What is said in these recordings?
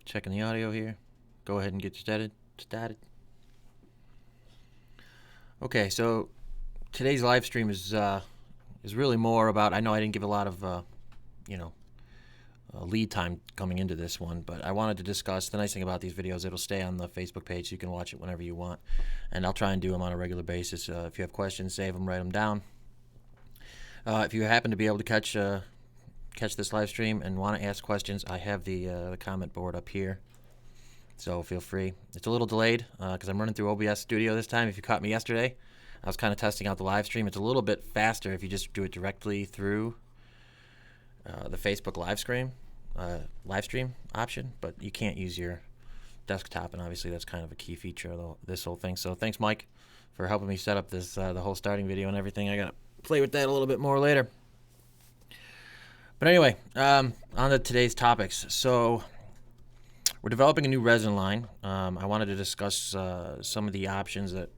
Checking the audio here. Go ahead and get started. Okay, so today's live stream is really more about. I know I didn't give a lot of lead time coming into this one, but I wanted to discuss the nice thing about these videos. It'll stay on the Facebook page, so you can watch it whenever you want, and I'll try and do them on a regular basis. If you have questions, save them, write them down. If you happen to be able to catch this live stream and want to ask questions, I have the comment board up here, so feel free. It's a little delayed because I'm running through OBS Studio this time. If you caught me yesterday, I was kind of testing out the live stream. It's a little bit faster if you just do it directly through the Facebook live stream option, but you can't use your desktop, and obviously that's kind of a key feature of this whole thing. So thanks, Mike, for helping me set up this the whole starting video and everything. I gotta play with that a little bit more later. But anyway, on to today's topics. So we're developing a new resin line. I wanted to discuss some of the options that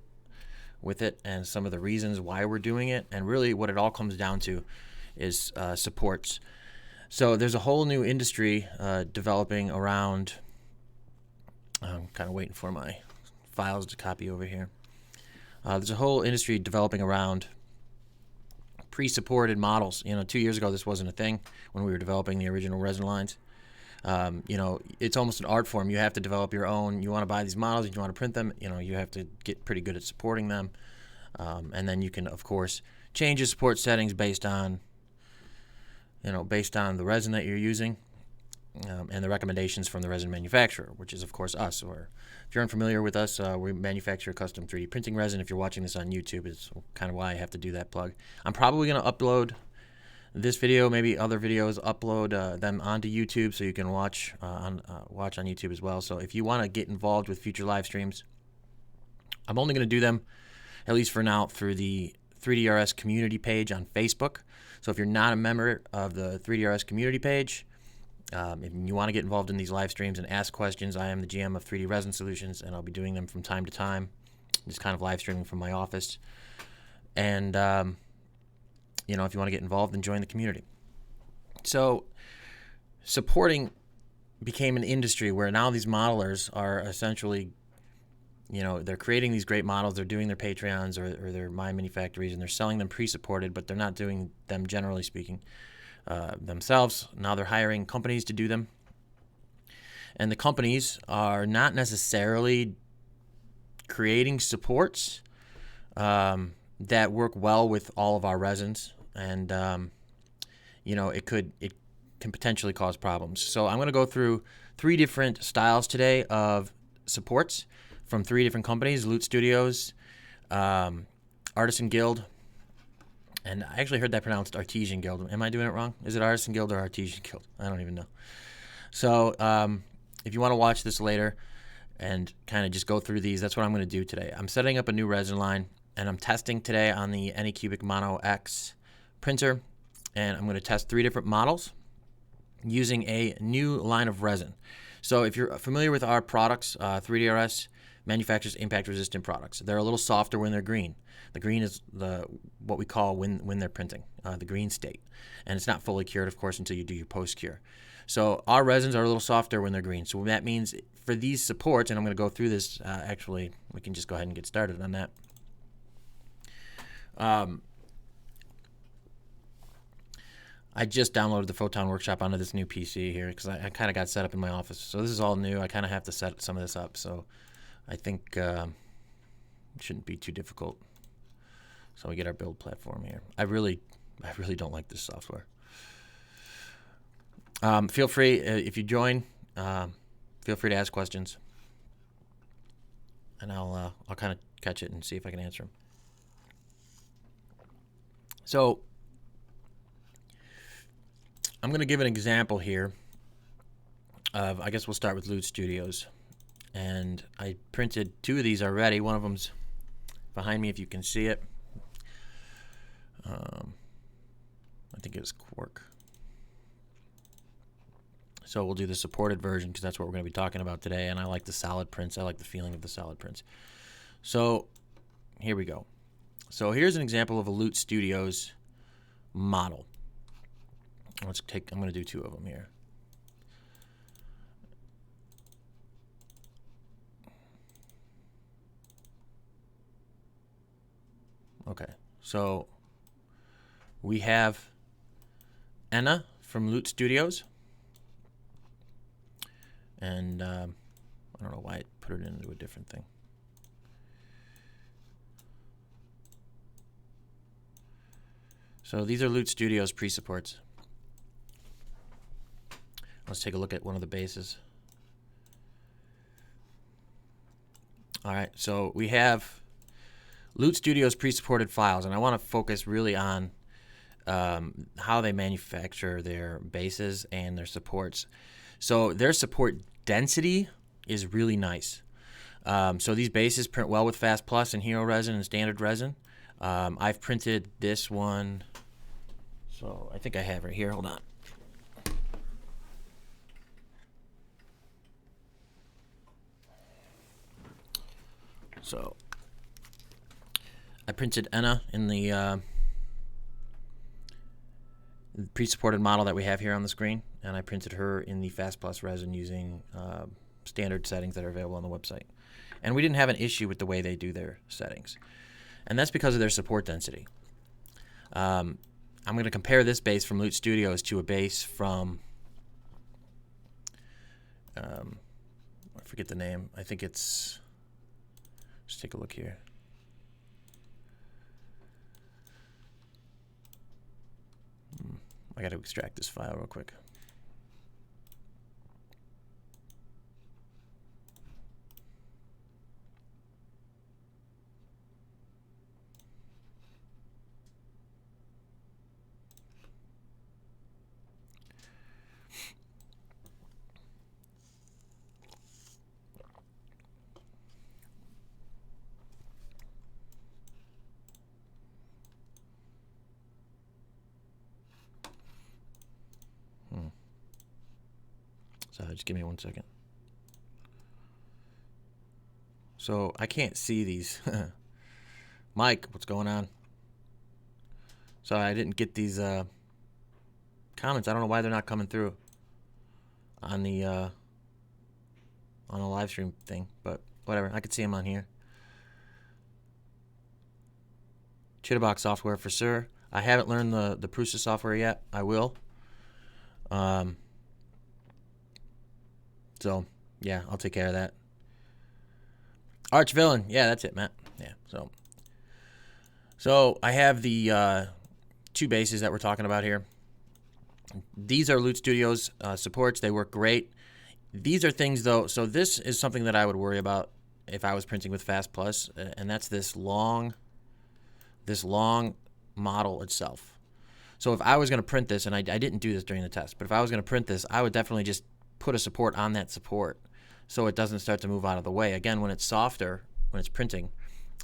with it and some of the reasons why we're doing it, and really what it all comes down to is supports. So there's a whole new industry developing around. I'm kind of waiting for my files to copy over here. There's a whole industry developing around pre-supported models. 2 years ago this wasn't a thing when we were developing the original resin lines. It's almost an art form. You have to develop your own. You want to buy these models, you want to print them. You have to get pretty good at supporting them, and then you can, of course, change your support settings based on the resin that you're using, and the recommendations from the resin manufacturer, which is, of course, us. Or if you're unfamiliar with us, we manufacture custom 3D printing resin. If you're watching this on YouTube, it's kind of why I have to do that plug. I'm probably going to upload this video, maybe other videos, upload them onto YouTube so you can watch on YouTube as well. So if you want to get involved with future live streams, I'm only going to do them, at least for now, through the 3DRS community page on Facebook. So if you're not a member of the 3DRS community page, if you want to get involved in these live streams and ask questions, I am the GM of 3D Resin Solutions, and I'll be doing them from time to time, just kind of live streaming from my office. And if you want to get involved and join the community. So supporting became an industry where now these modelers are essentially, they're creating these great models. They're doing their Patreons or their My Mini Factories, and they're selling them pre-supported, but they're not doing them, generally speaking, themselves. Now they're hiring companies to do them. And the companies are not necessarily creating supports that work well with all of our resins, and it can potentially cause problems. So I'm going to go through 3 different styles today of supports from 3 different companies: Loot Studios, Artisan Guild, and I actually heard that pronounced Artesian Guild. Am I doing it wrong? Is it Artisan Guild or Artesian Guild? I don't even know. So if you want to watch this later and kind of just go through these, that's what I'm going to do today. I'm setting up a new resin line, and I'm testing today on the Anycubic Mono X printer, and I'm going to test 3 different models using a new line of resin. So if you're familiar with our products, 3DRS manufactures impact-resistant products. They're a little softer when they're green. The green is what we call when they're printing, the green state. And it's not fully cured, of course, until you do your post-cure. So our resins are a little softer when they're green. So that means for these supports, and I'm going to go through this, actually, we can just go ahead and get started on that. I just downloaded the Photon Workshop onto this new PC here because I kind of got set up in my office. So this is all new. I kind of have to set some of this up. So I think it shouldn't be too difficult. So we get our build platform here. I really don't like this software. Feel free, if you join, feel free to ask questions, and I'll kind of catch it and see if I can answer them. So I'm going to give an example here of, I guess we'll start with Loot Studios. And I printed 2 of these already. One of them's behind me if you can see it. I think it's Quark. So we'll do the supported version because that's what we're going to be talking about today. And I like the solid prints. I like the feeling of the solid prints. So here we go. So here's an example of a Loot Studios model. I'm going to do 2 of them here. Okay, so we have Enna from Loot Studios, and I don't know why it put it into a different thing. So these are Loot Studios pre-supports. Let's take a look at one of the bases. All right, so we have Loot Studios pre-supported files, and I want to focus really on how they manufacture their bases and their supports. So their support density is really nice. So these bases print well with Fast Plus and Hero Resin and Standard Resin. I've printed this one, so I think I have it here. Hold on. So I printed Enna in the pre-supported model that we have here on the screen, and I printed her in the Fast Plus resin using standard settings that are available on the website. And we didn't have an issue with the way they do their settings. And that's because of their support density. I'm going to compare this base from Loot Studios to a base from, I forget the name. I think it's, let's take a look here. I got to extract this file real quick. So just give me 1 second. So I can't see these. Mike, what's going on? Sorry, I didn't get these comments. I don't know why they're not coming through on the live stream thing, but whatever. I could see them on here. Chitterbox software for sure. I haven't learned the Prusa software yet. I will. So, yeah, I'll take care of that. Arch Villain. Yeah, that's it, Matt. Yeah, so I have the two bases that we're talking about here. These are Loot Studios supports. They work great. These are things, though, so this is something that I would worry about if I was printing with Fast Plus, and that's this long model itself. So if I was going to print this, and I didn't do this during the test, but if I was going to print this, I would definitely just put a support on that support so it doesn't start to move out of the way. Again, when it's softer, when it's printing,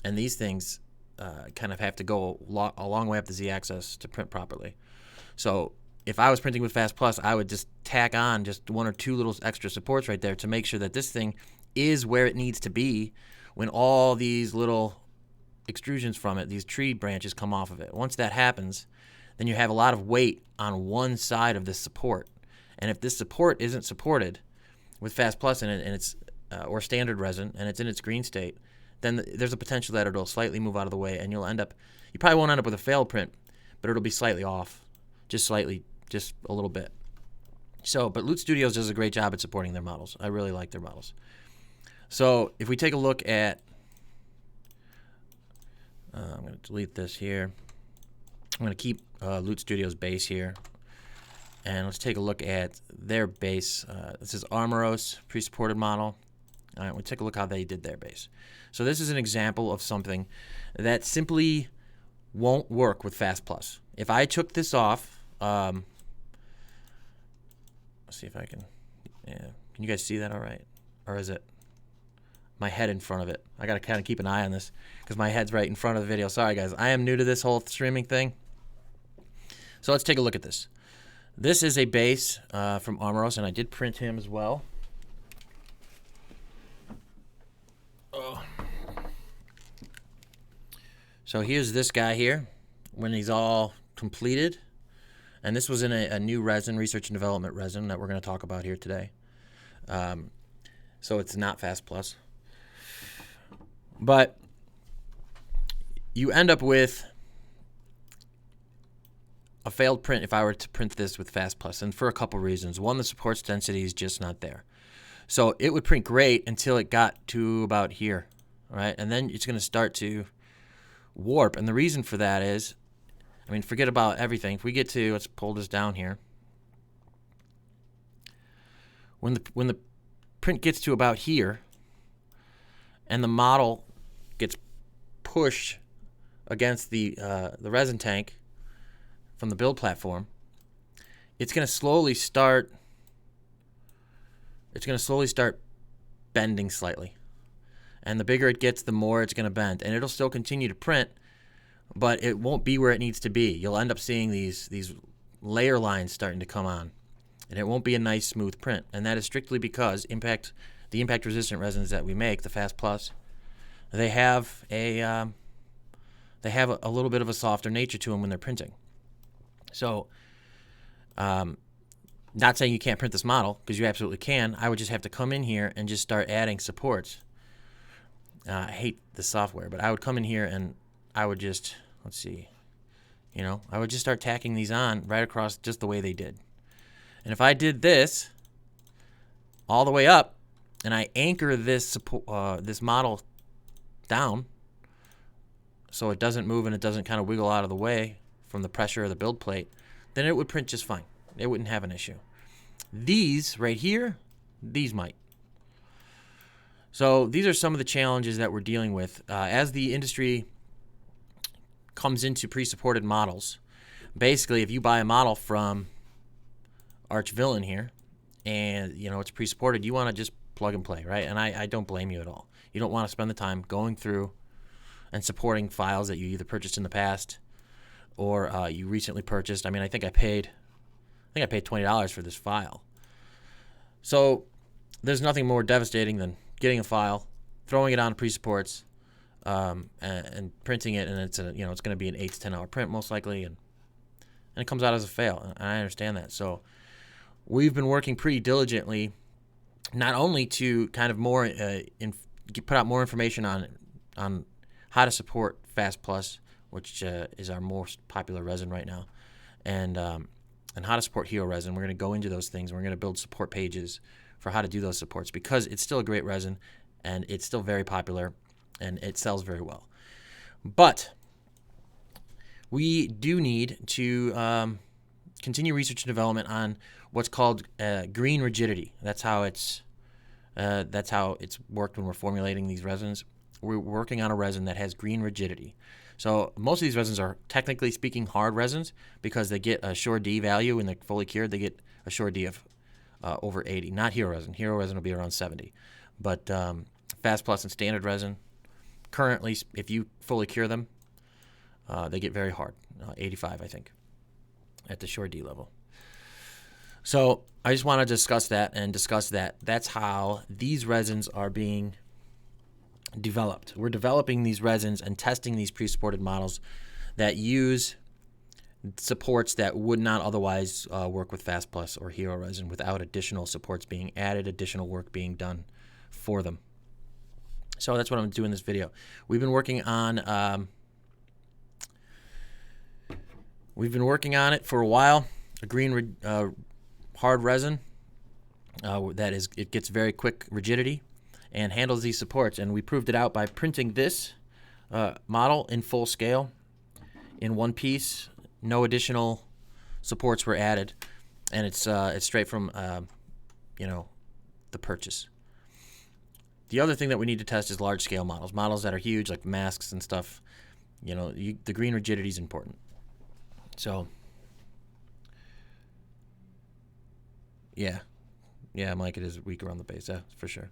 and these things kind of have to go a long way up the z-axis to print properly. So if I was printing with Fast Plus, I would just tack on just 1 or 2 little extra supports right there to make sure that this thing is where it needs to be when all these little extrusions from it, these tree branches, come off of it. Once that happens, then you have a lot of weight on one side of this support. And if this support isn't supported with Fast Plus in it, and it's or Standard Resin, and it's in its green state, then there's a potential that it'll slightly move out of the way, and you probably won't end up with a failed print, but it'll be slightly off, just slightly, just a little bit. So, but Loot Studios does a great job at supporting their models. I really like their models. So if we take a look at, I'm going to delete this here. I'm going to keep Loot Studios base here. And let's take a look at their base. This is Armoros pre-supported model. All right, we'll take a look how they did their base. So this is an example of something that simply won't work with Fast Plus. If I took this off, let's see if I can. Yeah, can you guys see that all right? Or is it my head in front of it? I got to kind of keep an eye on this because my head's right in front of the video. Sorry, guys. I am new to this whole streaming thing. So let's take a look at this. This is a base from Armoros, and I did print him as well. Oh. So here's this guy here when he's all completed. And this was in a new resin, research and development resin, that we're going to talk about here today. So it's not Fast Plus. But you end up with a failed print if I were to print this with Fast Plus, and for a couple reasons. One, the supports density is just not there. So it would print great until it got to about here, right? And then it's going to start to warp. And the reason for that is, I mean, forget about everything. If we get to, let's pull this down here. When the print gets to about here, and the model gets pushed against the resin tank from the build platform, it's going to slowly start bending slightly. And the bigger it gets, the more it's going to bend. And it'll still continue to print, but it won't be where it needs to be. You'll end up seeing these layer lines starting to come on, and it won't be a nice smooth print. And that is strictly because the impact resistant resins that we make, the Fast Plus, they have a little bit of a softer nature to them when they're printing. So, not saying you can't print this model, because you absolutely can. I would just have to come in here and just start adding supports. I hate the software, but I would come in here and I would just, let's see, I would just start tacking these on right across just the way they did. And if I did this all the way up, and I anchor this model down so it doesn't move and it doesn't kind of wiggle out of the way from the pressure of the build plate, then it would print just fine. It wouldn't have an issue. These right here, these might. So these are some of the challenges that we're dealing with. As the industry comes into pre-supported models, basically if you buy a model from Arch Villain here and it's pre-supported, you want to just plug and play, right? And I don't blame you at all. You don't want to spend the time going through and supporting files that you either purchased in the past or you recently purchased. I mean, I think I paid $20 for this file. So there's nothing more devastating than getting a file, throwing it on pre-supports, and printing it, and it's going to be an 8 to 10 hour print most likely, and it comes out as a fail. And I understand that. So we've been working pretty diligently, not only to kind of put out more information on how to support Fast Plus, which is our most popular resin right now, and how to support Hero Resin. We're going to go into those things. We're going to build support pages for how to do those supports, because it's still a great resin and it's still very popular and it sells very well. But we do need to continue research and development on what's called green rigidity. That's how it's worked when we're formulating these resins. We're working on a resin that has green rigidity. So most of these resins are, technically speaking, hard resins because they get a Shore D value when they're fully cured. They get a Shore D of over 80. Not Hero Resin. Hero Resin will be around 70. But Fast Plus and Standard Resin, currently, if you fully cure them, they get very hard, 85, I think, at the Shore D level. So I just want to discuss that. That's how these resins are being developed. We're developing these resins and testing these pre-supported models that use supports that would not otherwise work with Fast Plus or Hero Resin without additional supports being added, additional work being done for them. So that's what I'm going to do in this video. We've been working on it for a while. A green hard resin it gets very quick rigidity and handles these supports, and we proved it out by printing this model in full scale in one piece. No additional supports were added, and it's straight from the purchase. The other thing that we need to test is large scale models that are huge, like masks and stuff. The green rigidity is important. So yeah, Mike, it is weak around the base, for sure.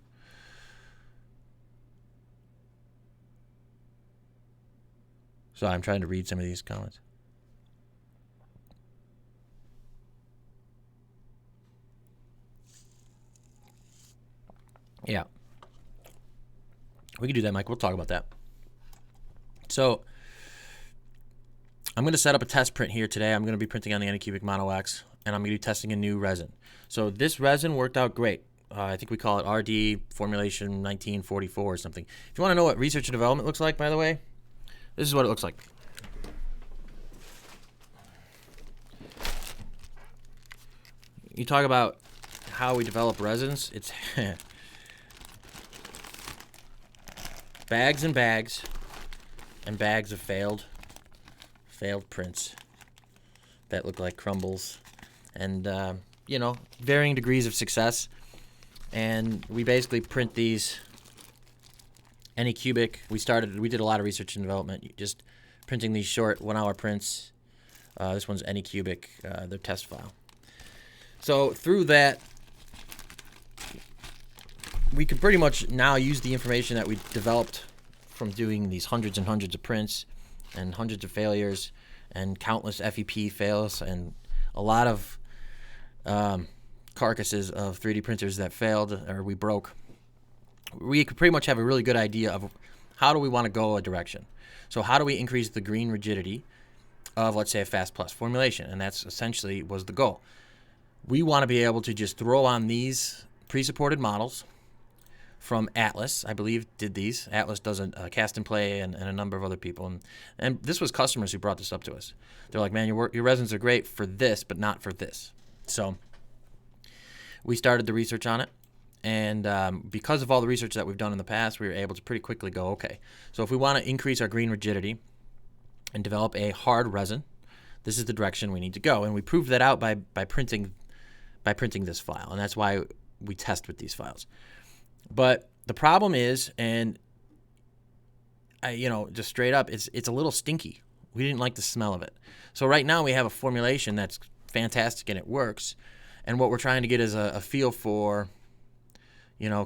So I'm trying to read some of these comments. Yeah. We can do that, Mike. We'll talk about that. So I'm going to set up a test print here today. I'm going to be printing on the Anycubic Mono Wax, and I'm going to be testing a new resin. So this resin worked out great. I think we call it RD formulation 1944 or something. If you want to know what research and development looks like, by the way, This is what it looks like. You talk about how we develop resins. It's bags and bags and bags of failed prints that look like crumbles, and varying degrees of success. And we basically print these any cubic. We did a lot of research and development, just printing these short 1 hour prints. This one's any cubic, their test file. So through that, we can pretty much now use the information that we developed from doing these hundreds and hundreds of prints and hundreds of failures and countless FEP fails and a lot of carcasses of 3D printers that failed or we broke. We could pretty much have a really good idea of how do we want to go a direction. So how do we increase the green rigidity of, let's say, a Fast Plus formulation? And that's essentially was the goal. We want to be able to just throw on these pre-supported models from Atlas, I believe, did these. Atlas does a cast and play and a number of other people. And this was customers who brought this up to us. They're like, man, your resins are great for this, but not for this. So we started the research on it. And because of all the research that we've done in the past, we were able to pretty quickly go, okay, so if we want to increase our green rigidity and develop a hard resin, this is the direction we need to go. And we proved that out by printing this file. And that's why we test with these files. But the problem is, and just straight up, it's a little stinky. We didn't like the smell of it. So right now we have a formulation that's fantastic and it works. And what we're trying to get is a feel for,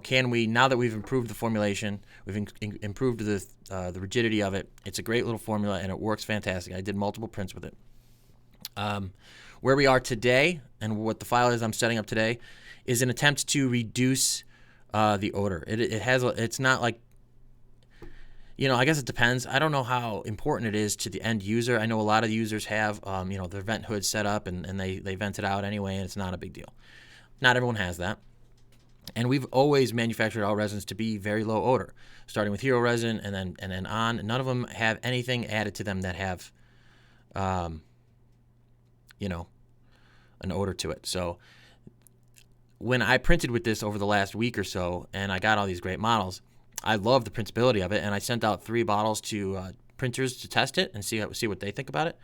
can we, now that we've improved the formulation, we've improved the rigidity of it. It's a great little formula and it works fantastic. I did multiple prints with it. Where we are today and what the file is I'm setting up today is an attempt to reduce the odor. It's not like, I guess it depends. I don't know how important it is to the end user. I know a lot of users have, their vent hood set up and they vent it out anyway, and it's not a big deal. Not everyone has that. And we've always manufactured our resins to be very low odor, starting with Hero Resin and then on. None of them have anything added to them that have, an odor to it. So when I printed with this over the last week or so and I got all these great models, I love the printability of it, and I sent out 3 bottles to printers to test it and see what they think about it.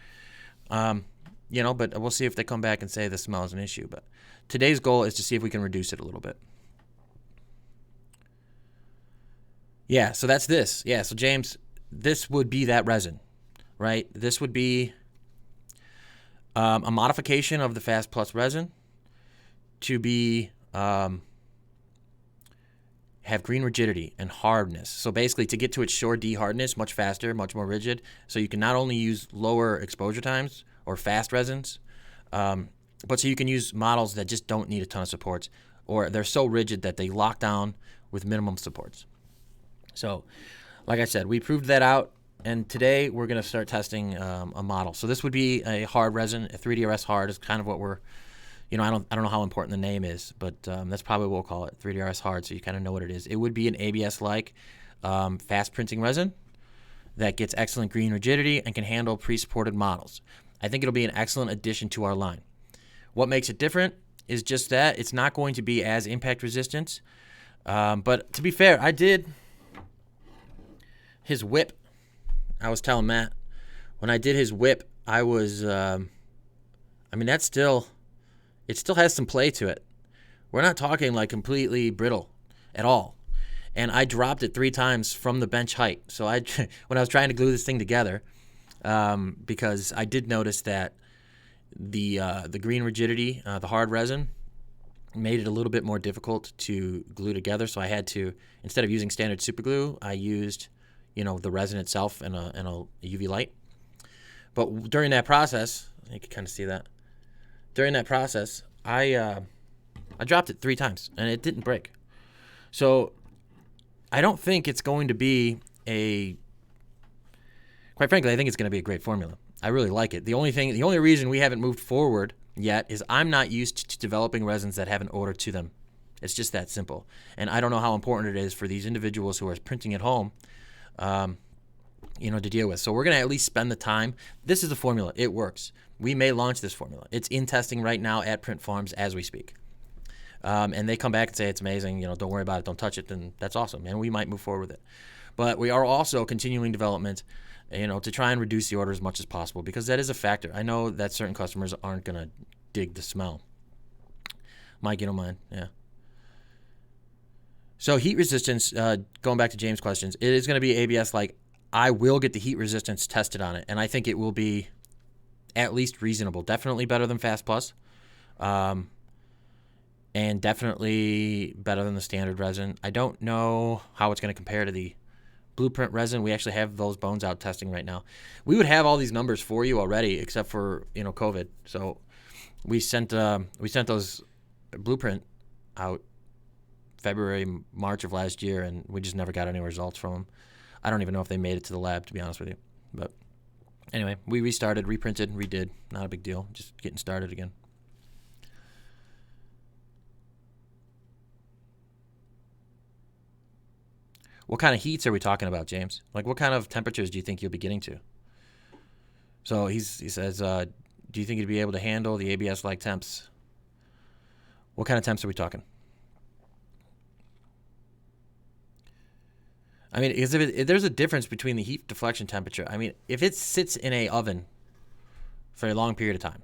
But we'll see if they come back and say the smell is an issue. But today's goal is to see if we can reduce it a little bit. Yeah, so that's this. Yeah, so James, this would be that resin, right? This would be a modification of the Fast Plus resin to be have green rigidity and hardness. So basically to get to its Shore D hardness much faster, much more rigid, so you can not only use lower exposure times or fast resins, but so you can use models that just don't need a ton of supports, or they're so rigid that they lock down with minimum supports. So like I said, we proved that out, and today we're going to start testing a model. So this would be a hard resin. A 3DRS hard is kind of what we're, I don't know how important the name is, but that's probably what we'll call it, 3DRS hard, so you kind of know what it is. It would be an ABS-like fast printing resin that gets excellent green rigidity and can handle pre-supported models. I think it'll be an excellent addition to our line. What makes it different is just that it's not going to be as impact resistant. But to be fair, I did his whip. I was telling Matt, when I did his whip, I was, that's still, it still has some play to it. We're not talking like completely brittle at all. And I dropped it 3 times from the bench height. So when I was trying to glue this thing together, because I did notice that the green rigidity, the hard resin, made it a little bit more difficult to glue together. So I had to, instead of using standard super glue, I used, the resin itself and a UV light. But during that process, you can kind of see that. During that process, I dropped it 3 times and it didn't break. So I don't think it's going to be quite frankly, I think it's going to be a great formula. I really like it. The only reason we haven't moved forward yet is I'm not used to developing resins that have an odor to them. It's just that simple. And I don't know how important it is for these individuals who are printing at home, to deal with. So we're going to at least spend the time. This is the formula. It works. We may launch this formula. It's in testing right now at print farms as we speak. And they come back and say it's amazing, don't worry about it, don't touch it, then that's awesome. And we might move forward with it. But we are also continuing development, to try and reduce the odor as much as possible, because that is a factor. I know that certain customers aren't going to dig the smell. Mike, you don't mind? Yeah. So heat resistance, going back to James' questions, it is going to be ABS. Like, I will get the heat resistance tested on it, and I think it will be at least reasonable. Definitely better than Fast Plus, and definitely better than the standard resin. I don't know how it's going to compare to the Blueprint resin. We actually have those bones out testing right now. We would have all these numbers for you already, except for COVID. So we sent those Blueprint out February, March of last year, and we just never got any results from them. I don't even know if they made it to the lab, to be honest with you. But anyway, we restarted, reprinted, and redid. Not a big deal. Just getting started again. What kind of heats are we talking about, James? Like, what kind of temperatures do you think you'll be getting to? So he says, do you think you'd be able to handle the ABS-like temps? What kind of temps are we talking? I mean, because if there's a difference between the heat deflection temperature. I mean, if it sits in a oven for a long period of time,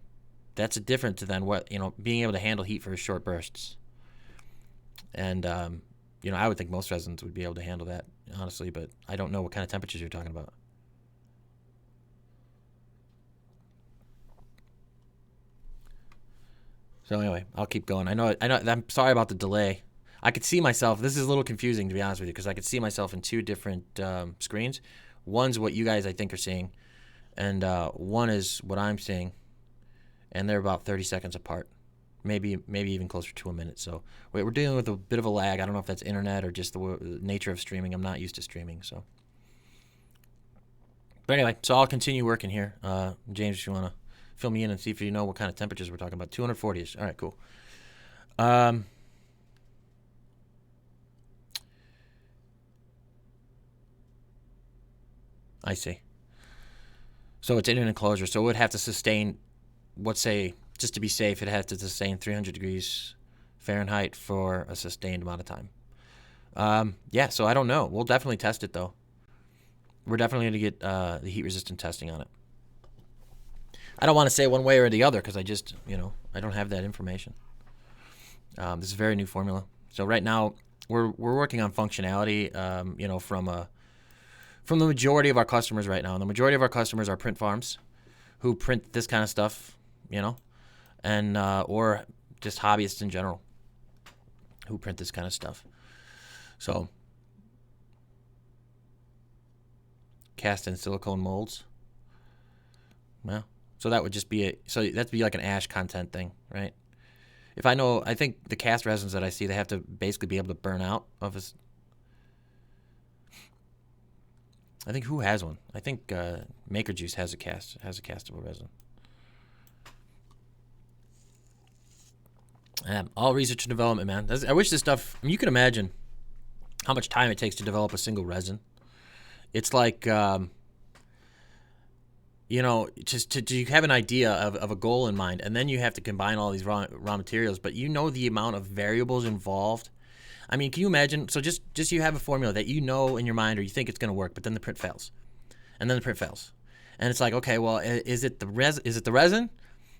that's different than what, being able to handle heat for short bursts. And, I would think most resins would be able to handle that, honestly, but I don't know what kind of temperatures you're talking about. So anyway, I'll keep going. I know. I'm sorry about the delay. I could see myself. This is a little confusing, to be honest with you, because I could see myself in two different screens. One's what you guys, I think, are seeing, and one is what I'm seeing, and they're about 30 seconds apart, maybe even closer to a minute. So we're dealing with a bit of a lag. I don't know if that's internet or just the nature of streaming. I'm not used to streaming, so. But anyway, so I'll continue working here. James, if you want to fill me in and see if you know what kind of temperatures we're talking about. 240-ish. All right, cool. I see. So it's in an enclosure, so it would have to sustain, let's say, just to be safe, it has to sustain 300 degrees Fahrenheit for a sustained amount of time. Yeah, so I don't know. We'll definitely test it, though. We're definitely going to get the heat-resistant testing on it. I don't want to say one way or the other because I just, I don't have that information. This is a very new formula. So right now, we're working on functionality, from the majority of our customers right now. And the majority of our customers are print farms who print this kind of stuff, and or just hobbyists in general who print this kind of stuff. So cast in silicone molds. Well, so that would just be that'd be like an ash content thing, right? I think the cast resins that I see, they have to basically be able to burn out of a. I think who has one? I think Maker Juice has a castable resin. All research and development, man. I wish this stuff. You can imagine how much time it takes to develop a single resin. It's like, just to have an idea of a goal in mind, and then you have to combine all these raw materials. But the amount of variables involved. I mean, can you imagine? So just you have a formula that in your mind or you think it's going to work, but then the print fails, and then the print fails, and it's like, okay, well, is it the resin,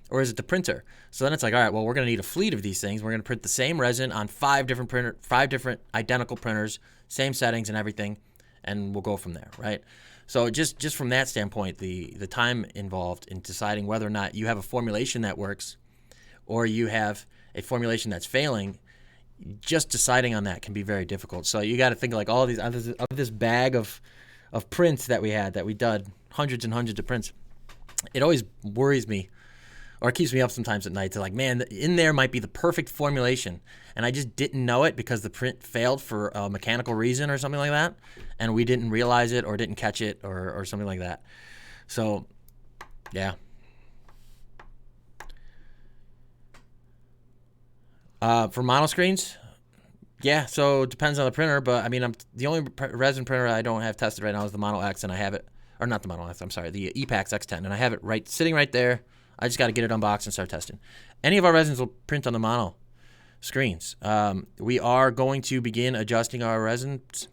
or is it the printer? So then it's like, all right, well, we're going to need a fleet of these things. We're going to print the same resin on 5 different identical printers, same settings and everything, and we'll go from there, right? So just from that standpoint, the time involved in deciding whether or not you have a formulation that works, or you have a formulation that's failing. Just deciding on that can be very difficult. So you got to think like all of these of this bag of prints that we did hundreds and hundreds of prints. It always worries me, or it keeps me up sometimes at night. To like, man, in there might be the perfect formulation, and I just didn't know it because the print failed for a mechanical reason or something like that, and we didn't realize it or didn't catch it or something like that. So, yeah. For monoscreens, yeah, so it depends on the printer, but I mean, the only resin printer I don't have tested right now is the Mono X, and I have it or not the Model X, I'm sorry, the ePax X10, and I have it sitting right there. I just got to get it unboxed and start testing. Any of our resins will print on the mono screens. We are going to begin adjusting our resins,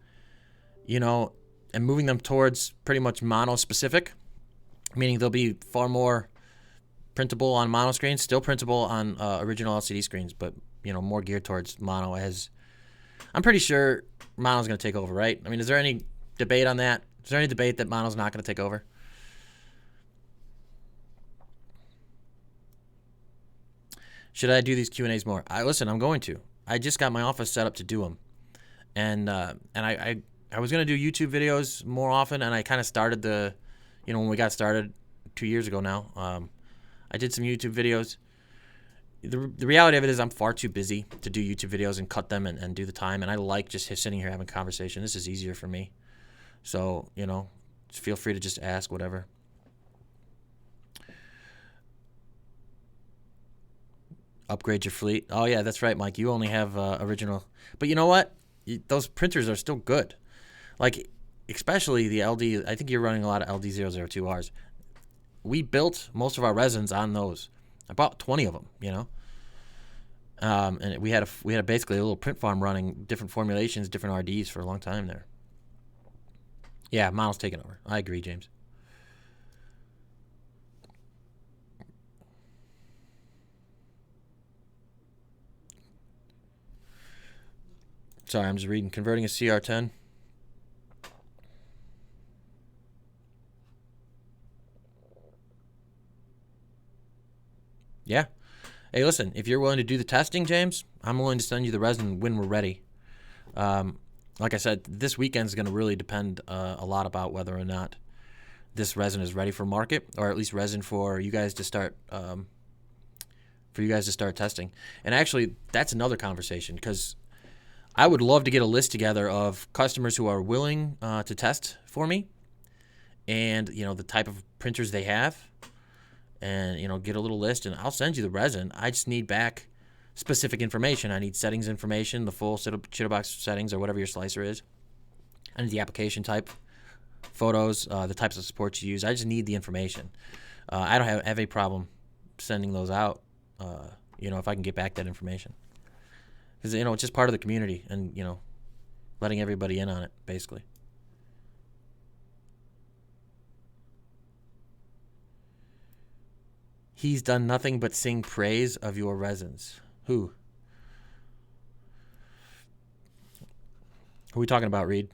and moving them towards pretty much mono specific, meaning they'll be far more printable on mono screens, still printable on original LCD screens, but more geared towards mono. As I'm pretty sure mono's going to take over, right? I mean, is there any debate on that? Is there any debate that mono's not going to take over? Should I do these Q&As more? Listen, I'm going to. I just got my office set up to do them, and I was going to do YouTube videos more often, and I kind of started when we got started 2 years ago now. I did some YouTube videos. The reality of it is I'm far too busy to do YouTube videos and cut them and do the time, and I like just sitting here having a conversation. This is easier for me. So, just feel free to just ask whatever. Upgrade your fleet. Oh, yeah, that's right, Mike. You only have original. But you know what? Those printers are still good. Like, especially the LD. I think you're running a lot of LD002Rs. We built most of our resins on those. I bought 20 of them, and we had basically a little print farm running different formulations, different RDs for a long time there. Yeah, mono's taking over. I agree, James. Sorry, I'm just reading. Converting a CR10. Yeah. Hey, listen, if you're willing to do the testing, James, I'm willing to send you the resin when we're ready. Like I said, this weekend is going to really depend a lot about whether or not this resin is ready for market, or at least resin for you guys to start testing. And actually, that's another conversation, because I would love to get a list together of customers who are willing to test for me, and the type of printers they have, and get a little list, and I'll send you the resin. I just need back specific information. I need settings information, the full Chitterbox settings or whatever your slicer is. I need the application type, photos, the types of supports you use. I just need the information. I don't have a problem sending those out. If I can get back that information. Because, it's just part of the community, and, letting everybody in on it, basically. He's done nothing but sing praise of your resins. Who? Who are we talking about, Reed?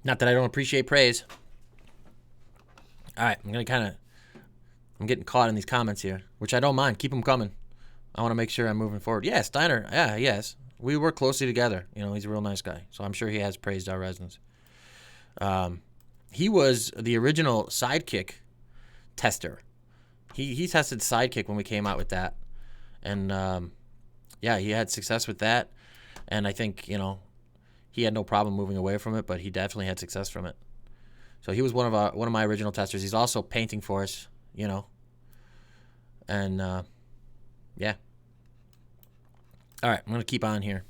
Not that I don't appreciate praise. All right, I'm getting caught in these comments here, which I don't mind. Keep them coming. I want to make sure I'm moving forward. Yeah, Steiner. Yeah, yes. We work closely together. He's a real nice guy. So I'm sure he has praised our resins. He was the original Sidekick tester. He tested Sidekick when we came out with that. And, he had success with that. And I think, he had no problem moving away from it, but he definitely had success from it. So he was one of my original testers. He's also painting for us, And, yeah. All right, I'm going to keep on here.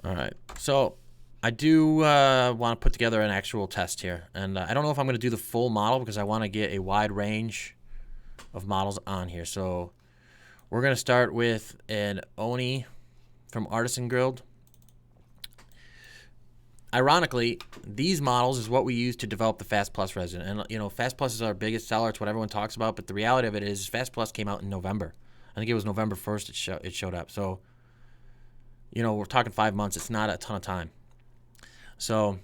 All right, so I do want to put together an actual test here. And I don't know if I'm going to do the full model, because I want to get a wide range of models on here. So we're going to start with an Oni from Artisan Grilled. Ironically, these models is what we use to develop the Fast Plus resin. And, Fast Plus is our biggest seller. It's what everyone talks about. But the reality of it is Fast Plus came out in November. I think it was November 1st it showed up. So, we're talking 5 months. It's not a ton of time. So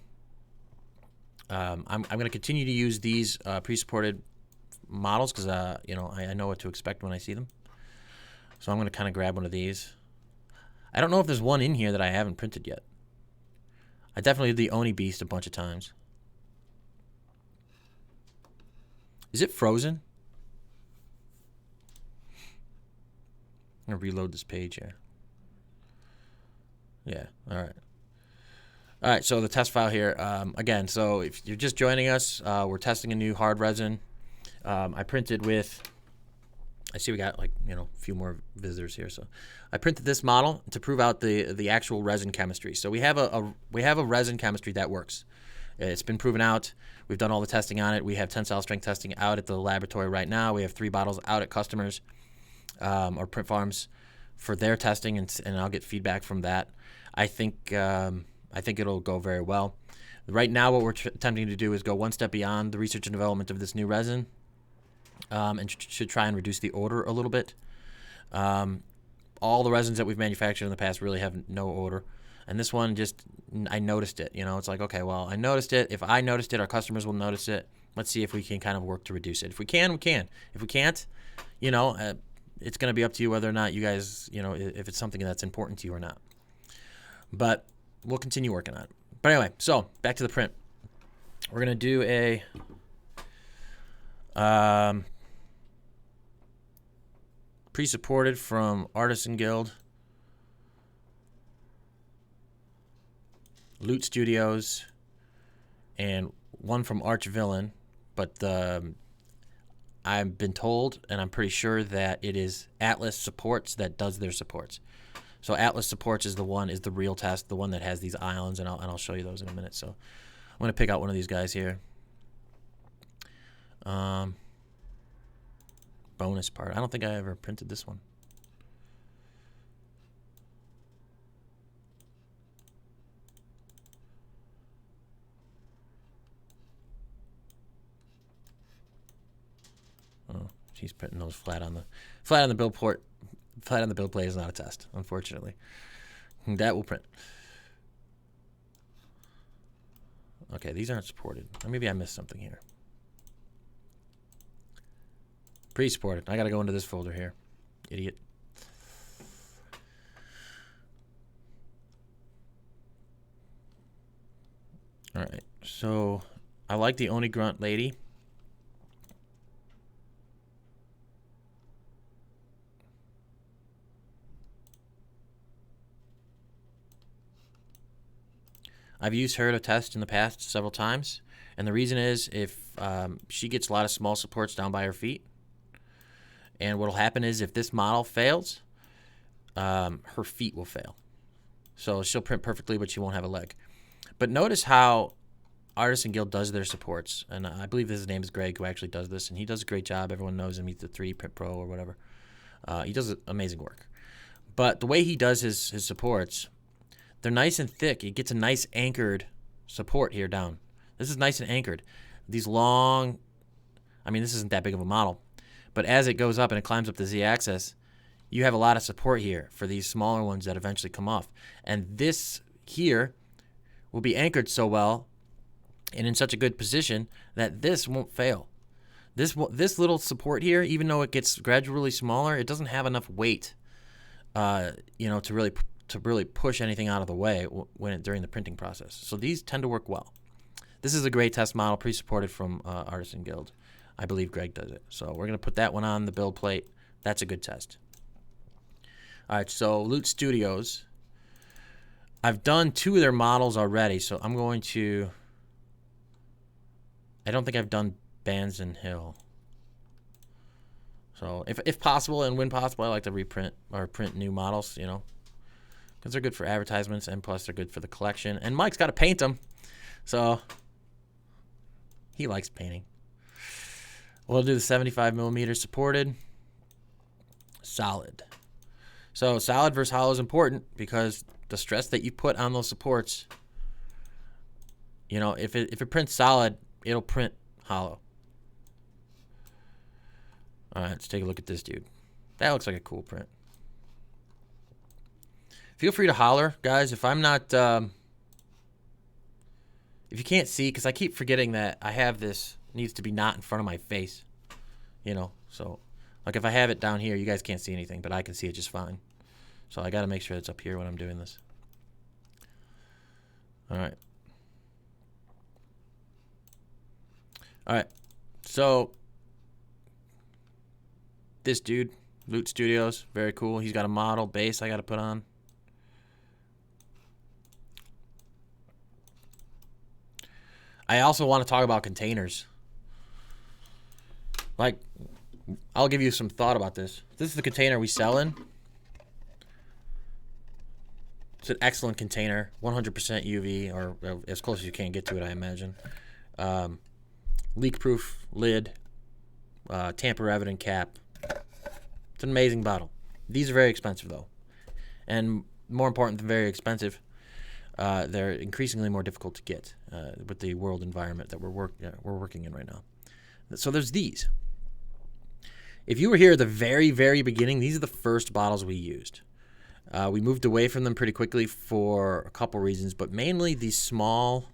I'm going to continue to use these pre-supported models, because, I know what to expect when I see them. So I'm going to kind of grab one of these. I don't know if there's one in here that I haven't printed yet. I definitely did the Oni Beast a bunch of times. Is it frozen? I'm going to reload this page here. Yeah, all right. All right, so the test file here. Again, so if you're just joining us, we're testing a new hard resin. I printed with I see we got like, a few more visitors here. So I printed this model to prove out the actual resin chemistry. So we have a resin chemistry that works. It's been proven out. We've done all the testing on it. We have tensile strength testing out at the laboratory right now. We have 3 bottles out at customers or print farms for their testing, and I'll get feedback from that. I think it'll go very well. Right now, what we're attempting to do is go one step beyond the research and development of this new resin, and should try and reduce the odor a little bit. All the resins that we've manufactured in the past really have no odor. And this one, I noticed it. It's like, okay, well, I noticed it. If I noticed it, our customers will notice it. Let's see if we can kind of work to reduce it. If we can, we can. If we can't, it's going to be up to you whether or not you guys, if it's something that's important to you or not. But we'll continue working on it. But anyway, so back to the print. We're going to do a pre-supported from Artisan Guild, Loot Studios, and one from Arch Villain, but I've been told, and I'm pretty sure that it is Atlas Supports that does their supports. So Atlas Supports is the real test, the one that has these islands, and I'll show you those in a minute. So I'm going to pick out one of these guys here. Bonus part. I don't think I ever printed this one. Oh, he's printing those flat on the build port. Flat on the build plate is not a test, unfortunately. That will print. Okay, these aren't supported. Or maybe I missed something here. Pre-supported. I got to go into this folder here. Idiot. All right. So I like the Oni Grunt lady. I've used her to test in the past several times, and the reason is if she gets a lot of small supports down by her feet, and what will happen is if this model fails, her feet will fail. So she'll print perfectly, but she won't have a leg. But notice how Artisan Guild does their supports, and I believe his name is Greg, who actually does this, and he does a great job. Everyone knows him. He's the 3D Print Pro or whatever. He does amazing work. But the way he does his supports, they're nice and thick. It gets a nice anchored support here down. This is nice and anchored. These long, this isn't that big of a model, but as it goes up and it climbs up the Z-axis, you have a lot of support here for these smaller ones that eventually come off. And this here will be anchored so well and in such a good position that this won't fail. This little support here, even though it gets gradually smaller, it doesn't have enough weight, to really push anything out of the way during the printing process. So these tend to work well. This is a great test model, pre-supported from Artisan Guild. I believe Greg does it. So we're going to put that one on the build plate. That's a good test. All right, so Loot Studios. I've done 2 of their models already, so I'm going to... I don't think I've done Bands and Hill. So if possible and when possible, I like to reprint or print new models, because they're good for advertisements, and plus they're good for the collection. And Mike's got to paint them, so he likes painting. We'll do the 75 millimeter supported. Solid. So solid versus hollow is important because the stress that you put on those supports, if it prints solid, it'll print hollow. All right, let's take a look at this dude. That looks like a cool print. Feel free to holler, guys. If I'm not, if you can't see, because I keep forgetting that I have this, needs to be not in front of my face, So, like if I have it down here, you guys can't see anything, but I can see it just fine. So I got to make sure it's up here when I'm doing this. All right. All right. So this dude, Loot Studios, very cool. He's got a model base I got to put on. I also want to talk about containers. Like, I'll give you some thought about this. This is the container we sell in. It's an excellent container, 100% UV, or as close as you can get to it, I imagine. Leak-proof lid, tamper-evident cap. It's an amazing bottle. These are very expensive, though. And more important than very expensive, they're increasingly more difficult to get with the world environment that we're working in right now. So there's these. If you were here at the very, very beginning, these are the first bottles we used. We moved away from them pretty quickly for a couple reasons, but mainly the small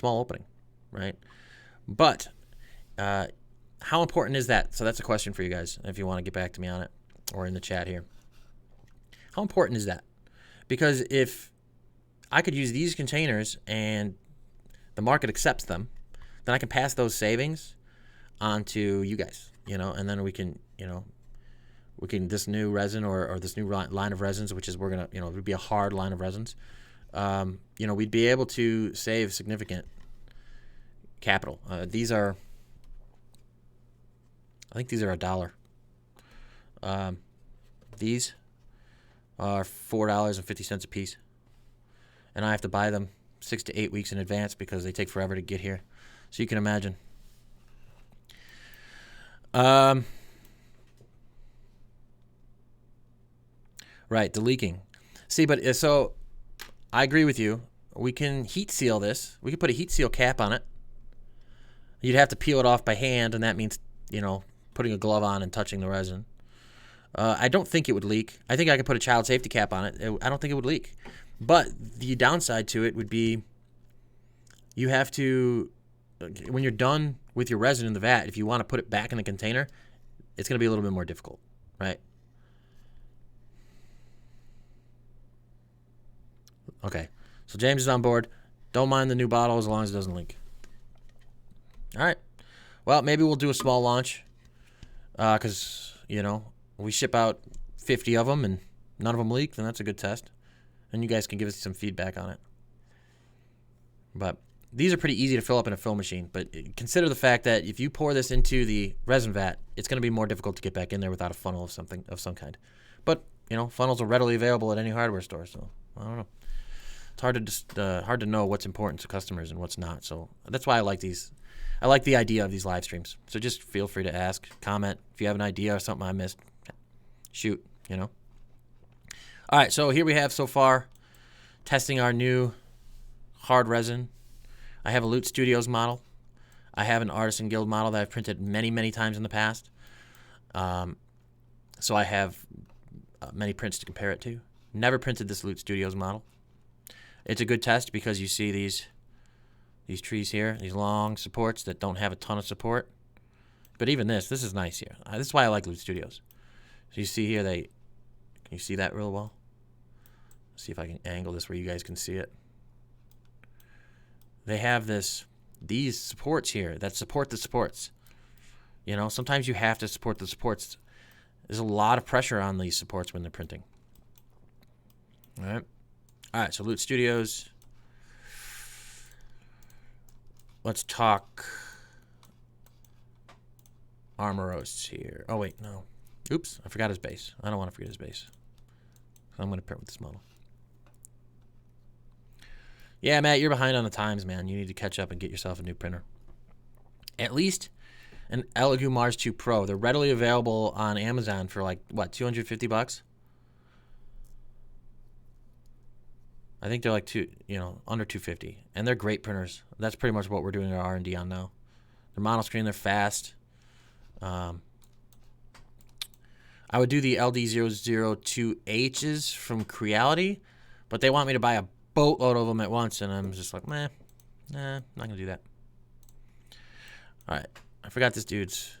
opening, right? But how important is that? So that's a question for you guys, if you want to get back to me on it or in the chat here. How important is that? Because if I could use these containers and the market accepts them, then I can pass those savings on to you guys, and then we can, this new resin or this new line of resins, which is it would be a hard line of resins, we'd be able to save significant capital. I think these are $1. These are $4.50 a piece, and I have to buy them 6 to 8 weeks in advance because they take forever to get here. So you can imagine. Right, the leaking. See, but so I agree with you. We can heat seal this. We could put a heat seal cap on it. You'd have to peel it off by hand, and that means, putting a glove on and touching the resin. I don't think it would leak. I think I could put a child safety cap on it. I don't think it would leak. But the downside to it would be you have to, when you're done with your resin in the vat, if you want to put it back in the container, it's going to be a little bit more difficult, right? Okay, so James is on board. Don't mind the new bottle as long as it doesn't leak. All right. Well, maybe we'll do a small launch because, we ship out 50 of them and none of them leak, then that's a good test. And you guys can give us some feedback on it. But these are pretty easy to fill up in a fill machine. But consider the fact that if you pour this into the resin vat, it's going to be more difficult to get back in there without a funnel of some kind. But, funnels are readily available at any hardware store, so I don't know. It's hard to know what's important to customers and what's not. So that's why I like these. I like the idea of these live streams. So just feel free to ask, comment. If you have an idea or something I missed, shoot, All right, so here we have so far testing our new hard resin. I have a Loot Studios model. I have an Artisan Guild model that I've printed many, many times in the past. So I have many prints to compare it to. Never printed this Loot Studios model. It's a good test because you see these trees here, these long supports that don't have a ton of support. But even this is nice here. This is why I like Loot Studios. So you see here, can you see that real well? Let's see if I can angle this where you guys can see it. They have these supports here that support the supports. Sometimes you have to support the supports. There's a lot of pressure on these supports when they're printing. All right, so Loot Studios. Let's talk Armor Roasts here. Oh, wait, no. Oops, I forgot his base. I don't want to forget his base. I'm going to print with this model. Yeah, Matt, you're behind on the times, man. You need to catch up and get yourself a new printer. At least an Elegoo Mars 2 Pro. They're readily available on Amazon for $250? I think they're under $250, and they're great printers. That's pretty much what we're doing our R&D on now. They're monoscreen, they're fast. I would do the LD002Hs from Creality, but they want me to buy a boatload of them at once, and I'm just like, nah, not gonna do that. All right, I forgot this dude's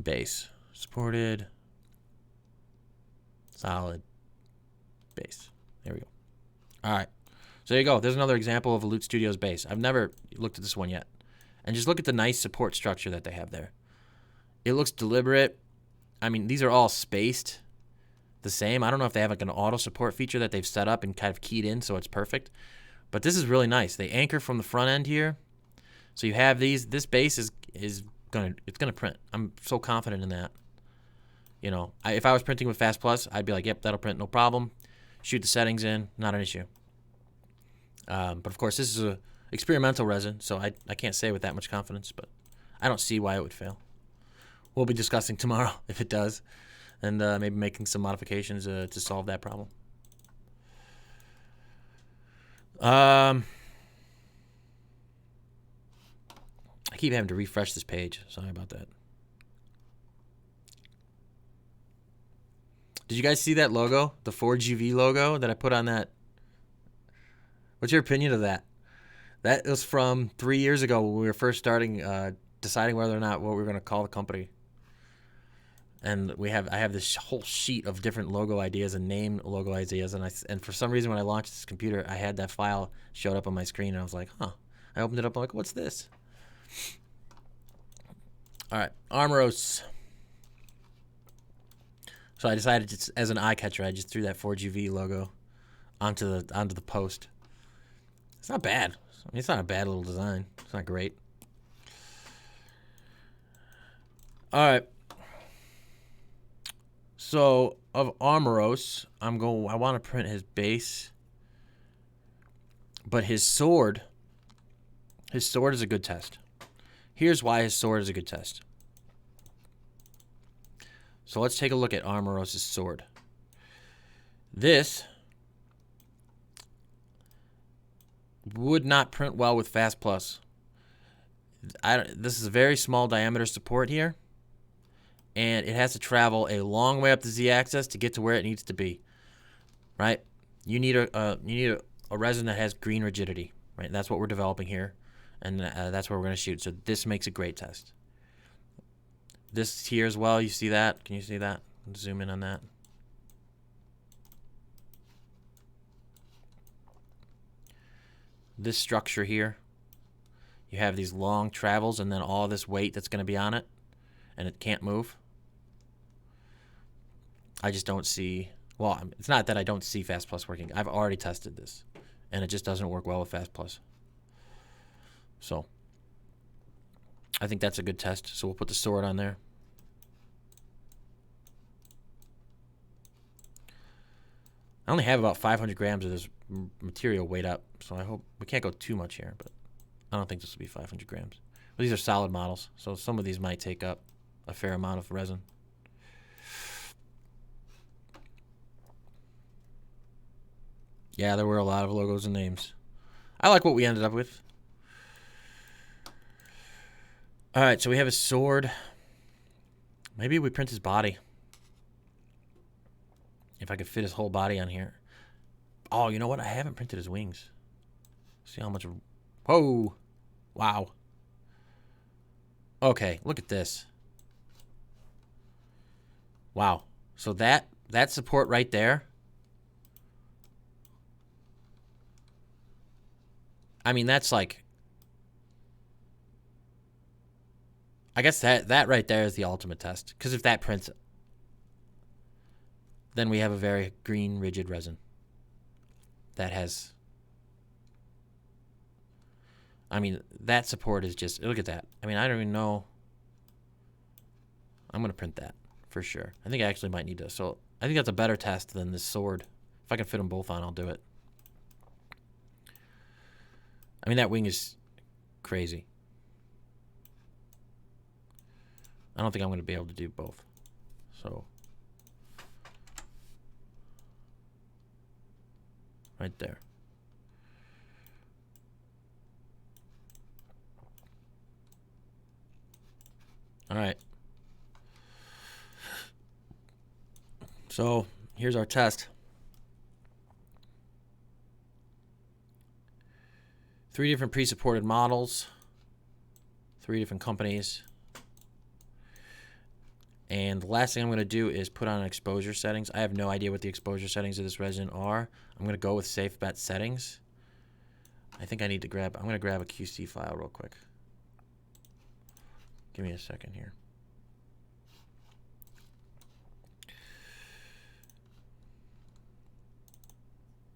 base. Supported, solid. Base. There we go. All right. So there you go. There's another example of a Loot Studios base. I've never looked at this one yet. And just look at the nice support structure that they have there. It looks deliberate. I mean, these are all spaced the same. I don't know if they have an auto support feature that they've set up and kind of keyed in so it's perfect. But this is really nice. They anchor from the front end here. So you have these. This base is gonna print. I'm so confident in that. You know, if I was printing with Fast Plus, I'd be like, yep, that'll print, no problem. Shoot the settings in, not an issue. But of course, this is a experimental resin, so I can't say with that much confidence, but I don't see why it would fail. We'll be discussing tomorrow if it does, and maybe making some modifications to solve that problem. I keep having to refresh this page. Sorry about that. Did you guys see that logo? The Forge UV logo that I put on that? What's your opinion of that? That was from 3 years ago when we were first starting deciding whether or not what we were going to call the company. And I have this whole sheet of different logo ideas and name logo ideas, and for some reason when I launched this computer, I had that file showed up on my screen, and I was like, huh. I opened it up, I'm like, what's this? All right, Armoros. So I decided, just as an eye catcher, I just threw that Forge UV logo onto the post. It's not bad. I mean, it's not a bad little design. It's not great. All right. So of Armoros, I want to print his base, but his sword is a good test. Here's why his sword is a good test. So let's take a look at Armoros' sword. This would not print well with Fast Plus. This is a very small diameter support here, and it has to travel a long way up the Z-axis to get to where it needs to be. Right? You need a resin that has green rigidity. Right? That's what we're developing here, and that's where we're going to shoot. So this makes a great test. This here as well, you see that? Can you see that? Zoom in on that. This structure here, you have these long travels and then all this weight that's going to be on it, and it can't move. I just don't see, well, it's not that I don't see Fast Plus working. I've already tested this, and it just doesn't work well with Fast Plus. So I think that's a good test. So we'll put the sword on there. I only have about 500 grams of this material weighed up, so I hope we can't go too much here, but I don't think this will be 500 grams. But these are solid models, so some of these might take up a fair amount of resin. Yeah, there were a lot of logos and names. I like what we ended up with. All right, so we have his sword. Maybe we print his body. If I could fit his whole body on here. Oh, you know what? I haven't printed his wings. See how much of... Whoa. Wow. Okay, look at this. Wow. So that support right there. I mean, that's like... I guess that right there is the ultimate test. Because if that prints... then we have a very green, rigid resin that has... I mean, that support is just... Look at that. I mean, I don't even know... I'm going to print that for sure. I think I actually might need to. So I think that's a better test than this sword. If I can fit them both on, I'll do it. I mean, that wing is crazy. I don't think I'm going to be able to do both. So... right there. All right. So here's our test. 3 different pre-supported models, 3 different companies. And the last thing I'm going to do is put on exposure settings. I have no idea what the exposure settings of this resin are. I'm going to go with safe bet settings. I think I need to grab, I'm going to grab a QC file real quick. Give me a second here.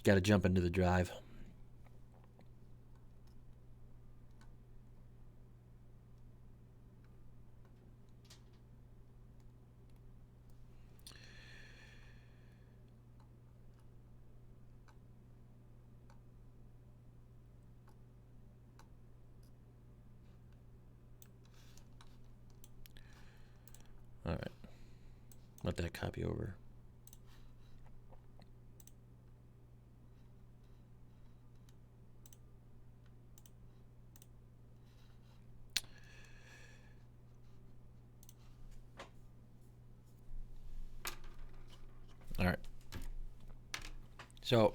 Got to jump into the drive. All right. Let that copy over. All right. So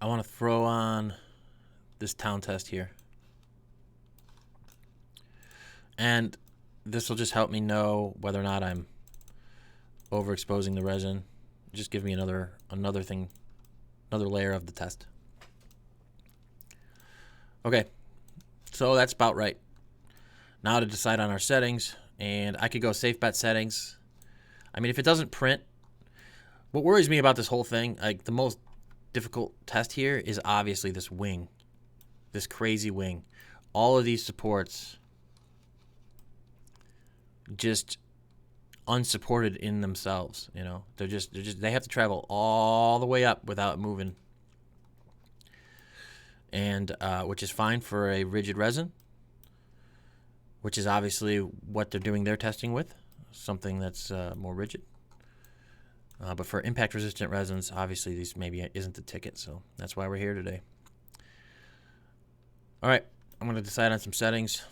I want to throw on this town test here. And this will just help me know whether or not I'm overexposing the resin. Just give me another layer of the test. Okay, so that's about right. Now to decide on our settings, and I could go safe bet settings. I mean, if it doesn't print, what worries me about this whole thing, like the most difficult test here is obviously this wing, this crazy wing. All of these supports just unsupported in themselves, you know. They have to travel all the way up without moving. And which is fine for a rigid resin, which is obviously what they're doing their testing with, something that's more rigid. But for impact-resistant resins, obviously these maybe isn't the ticket, so that's why we're here today. All right, I'm going to decide on some settings.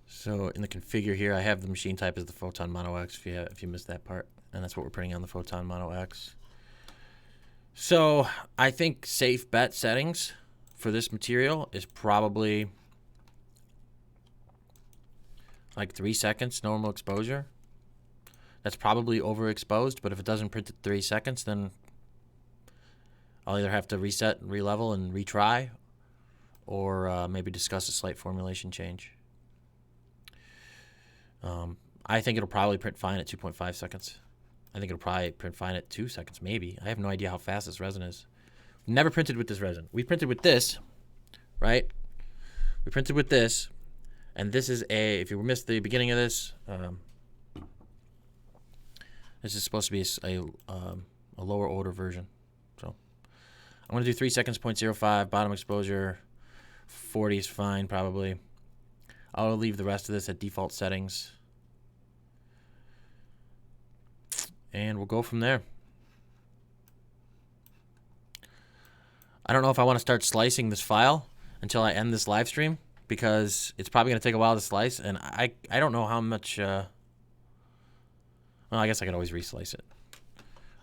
So in the configure here, I have the machine type as the Photon Mono X, if you missed that part, and that's what we're putting on the Photon Mono X. So I think safe bet settings for this material is probably like 3 seconds normal exposure. That's probably overexposed, but if it doesn't print at 3 seconds, then I'll either have to reset, re-level, and retry, or maybe discuss a slight formulation change. I think it'll probably print fine at 2.5 seconds. I think it'll probably print fine at 2 seconds, maybe. I have no idea how fast this resin is. Never printed with this resin. We printed with this, right? We printed with this, and this is if you missed the beginning of this, this is supposed to be a lower order version. So I'm going to do 3 seconds, 0.05, bottom exposure, 40 is fine probably. I'll leave the rest of this at default settings. And we'll go from there. I don't know if I want to start slicing this file until I end this live stream, because it's probably going to take a while to slice, and I don't know how much... well, I guess I could always reslice it.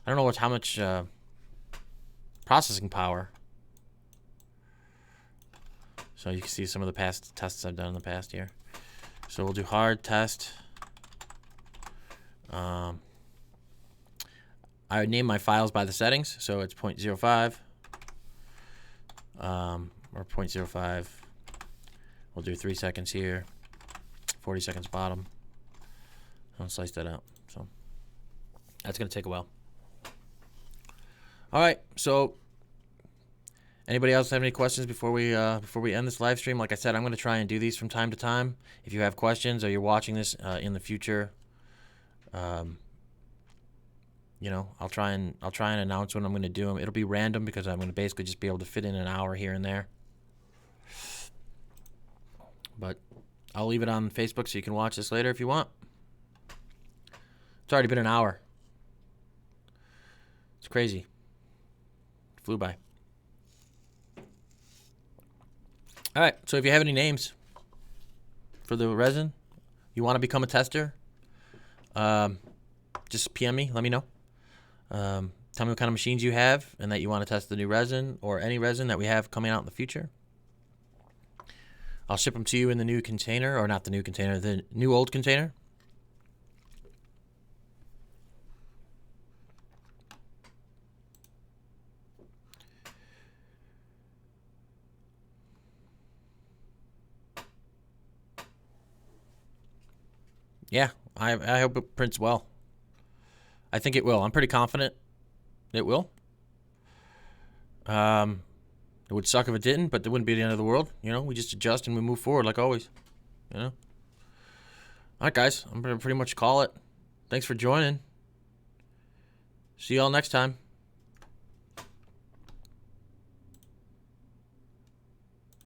I don't know how much processing power. So you can see some of the past tests I've done in the past here. So we'll do hard test. I would name my files by the settings, so it's 0.05 or 0.05. We'll do 3 seconds here, 40 seconds bottom. I'll slice that out. So that's going to take a while. All right, so anybody else have any questions before we end this live stream? Like I said, I'm going to try and do these from time to time. If you have questions or you're watching this in the future, you know, I'll try and announce when I'm going to do them. It'll be random because I'm going to basically just be able to fit in an hour here and there. But I'll leave it on Facebook so you can watch this later if you want. It's already been an hour. It's crazy. It flew by. All right, so if you have any names for the resin, you want to become a tester, just PM me, let me know. Tell me what kind of machines you have and that you want to test the new resin or any resin that we have coming out in the future. I'll ship them to you in the new container, or not the new container, the new old container. Yeah, I hope it prints well. I think it will. I'm pretty confident it will. It would suck if it didn't, but it wouldn't be the end of the world. You know, we just adjust and we move forward like always. You know? All right, guys. I'm going to pretty much call it. Thanks for joining. See you all next time.